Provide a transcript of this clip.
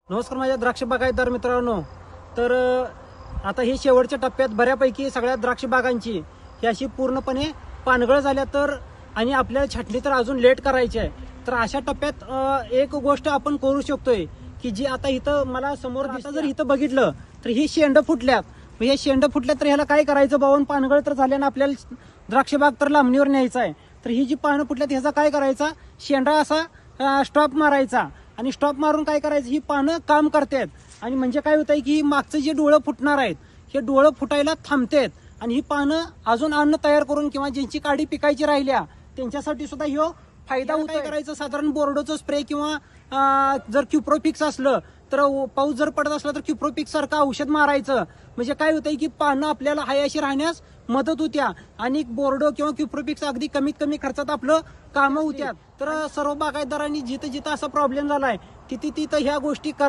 नमस्कार माझ्या द्राक्ष बागायतदार मित्रांनो. तर आता ही शेवटच्या टप्प्यात बऱ्यापैकी सगळ्या द्राक्ष बागांची ही अशी पूर्णपणे पानगळ झाल्या तर आणि आपल्याला छाटणी तर अजून लेट करायची आहे. तर अशा टप्प्यात एक गोष्ट आपण करू शकतोय की जी आता इथं मला समोर आता जर इथं बघितलं तर ही शेंड फुटल्यात. हे शेंड फुटल्यात तर ह्याला काय करायचं, बावून पानगळ तर झाल्यानं आपल्याला द्राक्ष बाग तर लांबणीवर न्यायचा आहे. तर ही जी पानं फुटल्यात ह्याचा काय करायचा, शेंडा असा स्टॉप मारायचा आणि स्टॉप मारून काय करायचं, ही पानं काम करतात आणि म्हणजे काय होतंय की मागचं जे डोळं फुटणार आहेत हे डोळं फुटायला थांबतात आणि ही पानं अजून अन्न तयार करून किंवा ज्यांची काडी पिकायची राहिल्या त्यांच्यासाठी सुद्धा ह्यो फायदा होत. काय करायचं, साधारण बोर्डोचं स्प्रे किंवा जर क्युप्रोफिक्स असलं तर पाऊस जर पडत असला तर क्युप्रोफिक्स सारखं औषध मारायचं. म्हणजे काय होतंय की पानं आपल्याला हायाशी राहण्यास मदत होत्या आणि बोर्डो किंवा क्युप्रोफिक्स अगदी कमीत कमी खर्चात आपलं कामं होत्यात. तर सर्व बागायतदारांनी जिथं जिथं असा प्रॉब्लेम झालाय तिथं ह्या गोष्टी करा.